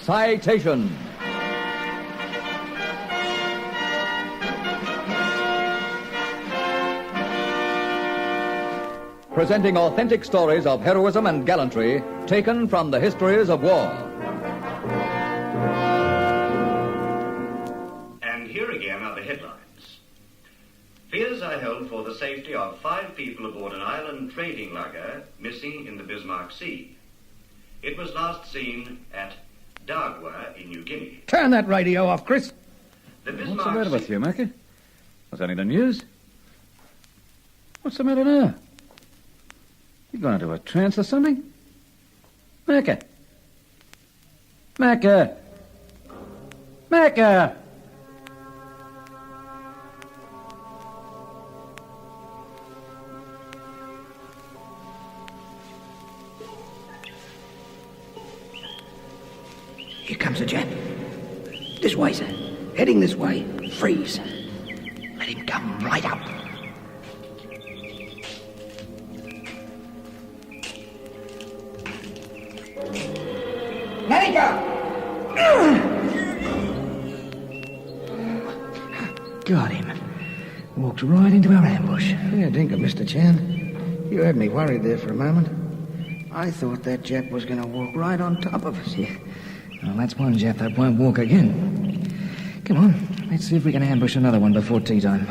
Citation. Presenting authentic stories of heroism and gallantry taken from the histories of war. And here again are the headlines. Fears are held for the safety of 5 people aboard an island trading lugger missing in the Bismarck Sea. It was last seen at Dargwa in New Guinea. Turn that radio off, Chris. The Bismarck What's the matter with Sea- you, Mackie? Was that any news? What's the matter now? You gone into a trance or something? Macca! Macca! Macca! Here comes a Jap. This way, sir. Heading this way. Freeze. Let him come right up. Let him go! Got him. Walked right into our ambush. Yeah, dinkum, Mr. Chown. You had me worried there for a moment. I thought that Jap was going to walk right on top of us. Yeah. Well, that's one Jap that won't walk again. Come on, let's see if we can ambush another one before tea time.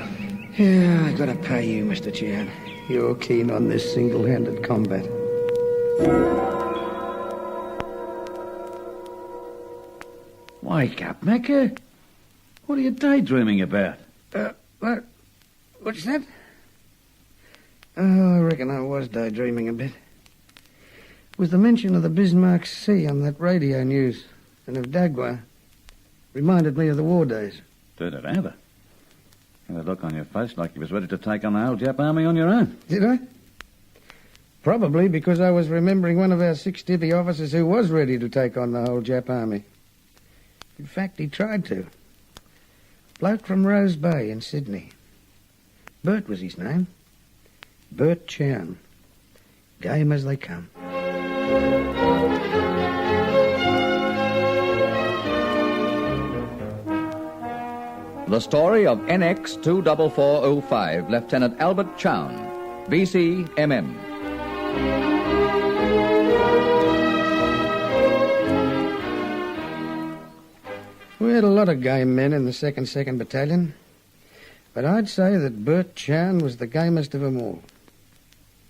Yeah, I gotta pay you, Mr. Chown. You're keen on this single-handed combat. Wake up, Macca. What are you daydreaming about? What's that? Oh, I reckon I was daydreaming a bit. With the mention of the Bismarck Sea on that radio news and of Dagwa, reminded me of the war days. Did it ever? You had a look on your face like you was ready to take on the whole Jap army on your own. Did I? Probably because I was remembering one of our 6 Divi officers who was ready to take on the whole Jap army. In fact, he tried to. Bloke from Rose Bay in Sydney. Bert was his name. Bert Chown. Game as they come. The story of NX 24405, Lieutenant Albert Chown, BC MM. We had a lot of game men in the 2nd Battalion, but I'd say that Bert Chown was the gamest of them all.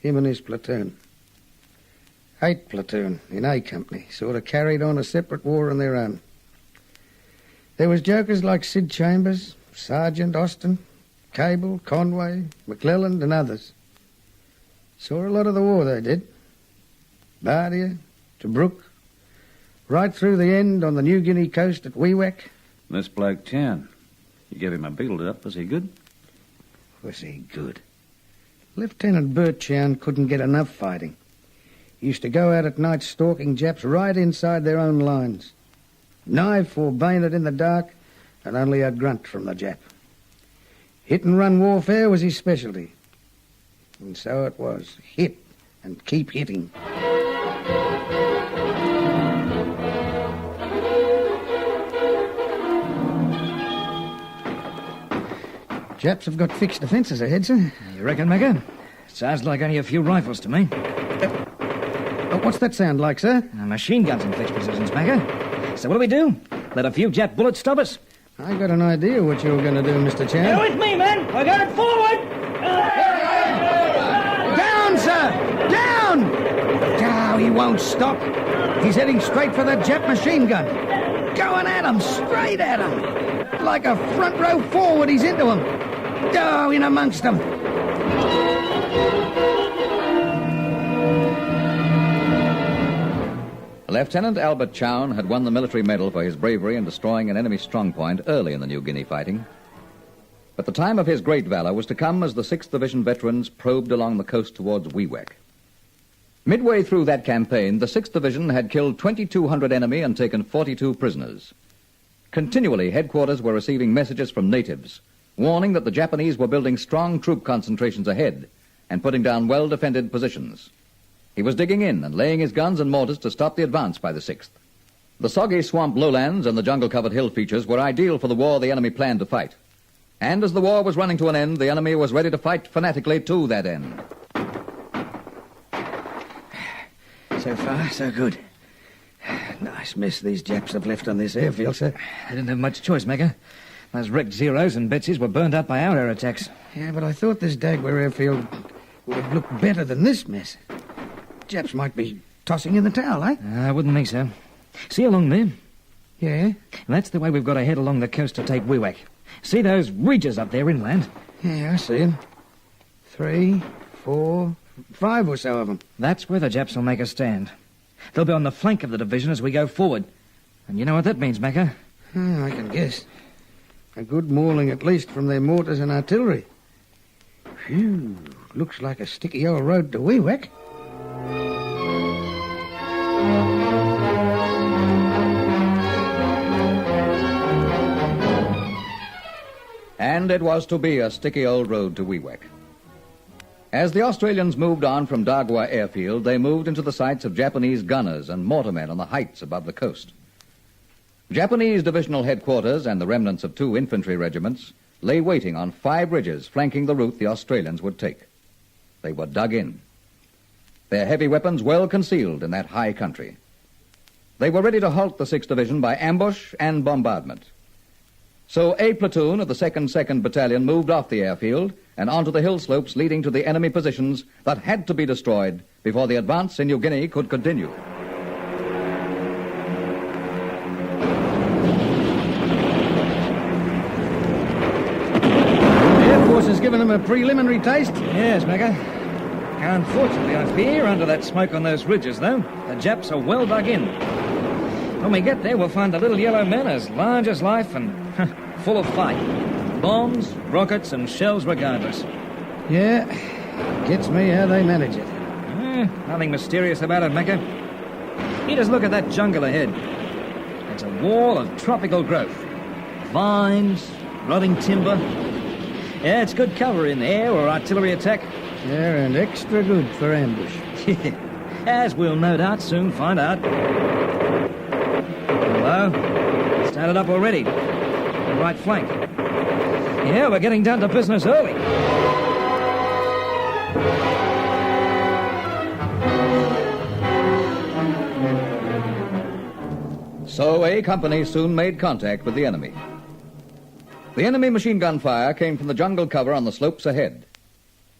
Him and his platoon. 8 platoon in A Company, sort of carried on a separate war on their own. There was jokers like Sid Chambers, Sergeant Austin, Cable, Conway, McClelland and others. Saw a lot of the war, they did. Bardia, Tobruk, right through the end on the New Guinea coast at Wewak. This bloke Chown, you gave him a build-up. Was he good? Was he good? Lieutenant Bert Chown couldn't get enough fighting. He used to go out at night stalking Japs right inside their own lines. Knife or bayonet in the dark, and only a grunt from the Jap. Hit-and-run warfare was his specialty. And so it was. Hit and keep hitting. Japs have got fixed defences ahead, sir. You reckon, Macca? Sounds like only a few rifles to me. What's that sound like, sir? Machine guns in fixed positions, Macca. So what do? Let a few Jap bullets stop us? I got an idea what you were going to do, Mr. Chown. You're with me, men! I got it forward! Down, sir! Down! Oh, he won't stop. He's heading straight for that Jap machine gun. Going at him, straight at him. Like a front row forward, he's into him. Oh, in amongst them. Lieutenant Albert Chown had won the military medal for his bravery in destroying an enemy strongpoint early in the New Guinea fighting. But the time of his great valor was to come as the 6th Division veterans probed along the coast towards Wewak. Midway through that campaign, the 6th Division had killed 2,200 enemy and taken 42 prisoners. Continually, headquarters were receiving messages from natives, warning that the Japanese were building strong troop concentrations ahead and putting down well-defended positions. He was digging in and laying his guns and mortars to stop the advance by the 6th. The soggy swamp lowlands and the jungle-covered hill features were ideal for the war the enemy planned to fight. And as the war was running to an end, the enemy was ready to fight fanatically to that end. So far, so good. Nice mess these Japs have left on this airfield, sir. They didn't have much choice, Mecca. Those wrecked Zeros and Betsies were burned out by our air attacks. Yeah, but I thought this Dagwar airfield would have looked better than this mess. Japs might be tossing in the towel, eh? I wouldn't think so. See along there? Yeah? That's the way we've got to head along the coast to take Wewak. See those ridges up there inland? Yeah, I see them. 3, 4, 5 or so of them. That's where the Japs will make a stand. They'll be on the flank of the division as we go forward. And you know what that means, Mecca? I can guess. A good mauling at least from their mortars and artillery. Phew, looks like a sticky old road to Wewak. And it was to be a sticky old road to Wewak. As the Australians moved on from Dagwar airfield, they moved into the sights of Japanese gunners and mortarmen on the heights above the coast. Japanese divisional headquarters and the remnants of 2 infantry regiments lay waiting on 5 ridges flanking the route the Australians would take. They were dug in, their heavy weapons well concealed in that high country. They were ready to halt the 6th Division by ambush and bombardment. So a platoon of the 2nd Battalion moved off the airfield and onto the hill slopes leading to the enemy positions that had to be destroyed before the advance in New Guinea could continue. The Air Force has given them a preliminary taste. Yes, Mecca. Unfortunately, I fear, under that smoke on those ridges, though, the Japs are well dug in. When we get there, we'll find the little yellow men as large as life and full of fight. Bombs, rockets, and shells regardless. Yeah, gets me how they manage it. Nothing mysterious about it, Mecca. You just look at that jungle ahead. It's a wall of tropical growth. Vines, rotting timber. Yeah, it's good cover in air or artillery attack. Yeah, and extra good for ambush. As we'll no doubt soon find out. Hello? Started up already. The right flank. Yeah, we're getting down to business early. So A Company soon made contact with the enemy. The enemy machine gun fire came from the jungle cover on the slopes ahead.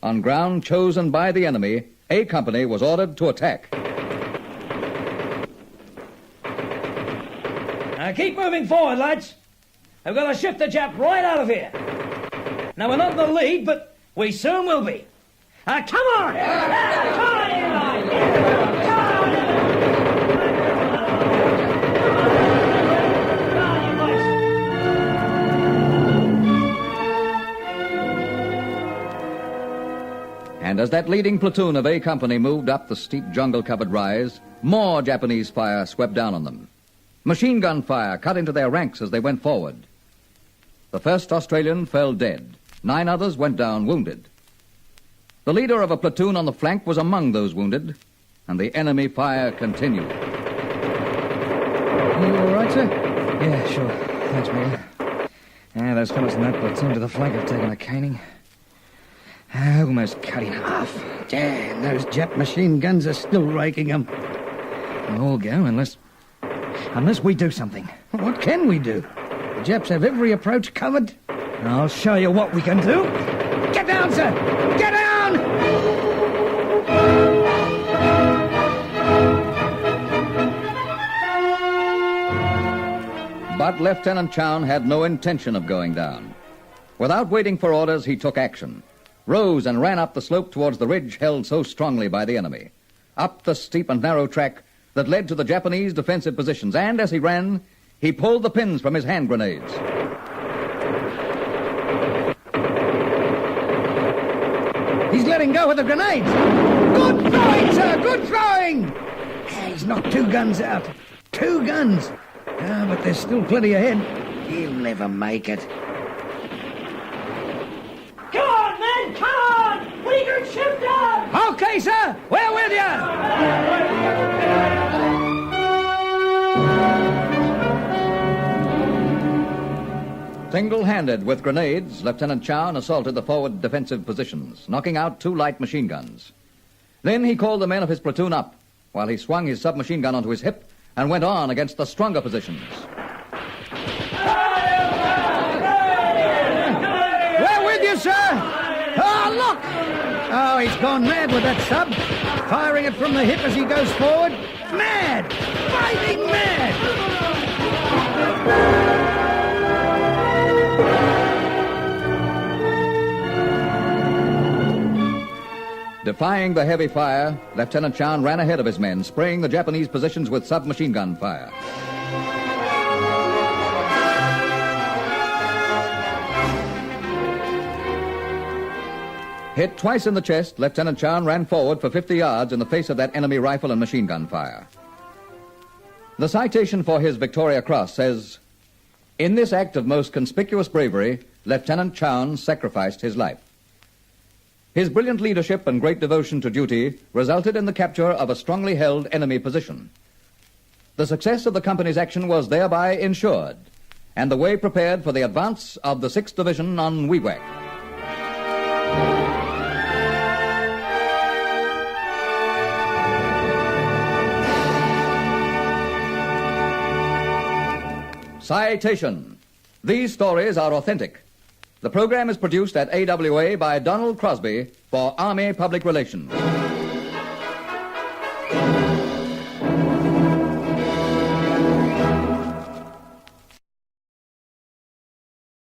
On ground chosen by the enemy, A Company was ordered to attack. Now keep moving forward, lads. We've got to shift the Jap right out of here. Now, we're not in the lead, but we soon will be. Come on! Come on, Eli! Come on! And as that leading platoon of A Company moved up the steep jungle-covered rise, more Japanese fire swept down on them. Machine gun fire cut into their ranks as they went forward. The first Australian fell dead. 9 others went down wounded. The leader of a platoon on the flank was among those wounded, and the enemy fire continued. You all right, sir? Yeah, sure. Thanks, Miller. Yeah, those fellows in that platoon to the flank have taken a caning. Almost cut in half. Damn, those Jap machine guns are still raking them. They'll all go unless we do something. What can we do? The Japs have every approach covered. I'll show you what we can do. Get down, sir! Get down! But Lieutenant Chown had no intention of going down. Without waiting for orders, he took action, rose and ran up the slope towards the ridge held so strongly by the enemy, up the steep and narrow track that led to the Japanese defensive positions, and as he ran, he pulled the pins from his hand grenades. He's letting go of the grenades. Good throwing, sir! Good throwing! He's knocked 2 guns out. 2 guns. But there's still plenty ahead. He'll never make it. Come on, men! Come on! We can shift down! Okay, sir! We're with you! Single-handed with grenades, Lieutenant Chown assaulted the forward defensive positions, knocking out 2 light machine guns. Then he called the men of his platoon up, while he swung his submachine gun onto his hip and went on against the stronger positions. We're with you, sir! Oh, look! Oh, he's gone mad with that sub. Firing it from the hip as he goes forward. Mad! Fighting mad! Defying the heavy fire, Lieutenant Chown ran ahead of his men, spraying the Japanese positions with submachine gun fire. Hit twice in the chest, Lieutenant Chown ran forward for 50 yards in the face of that enemy rifle and machine gun fire. The citation for his Victoria Cross says, "In this act of most conspicuous bravery, Lieutenant Chown sacrificed his life. His brilliant leadership and great devotion to duty resulted in the capture of a strongly held enemy position. The success of the company's action was thereby ensured, and the way prepared for the advance of the 6th Division on Wewak." Citation. These stories are authentic. The program is produced at AWA by Donald Crosby for Army Public Relations.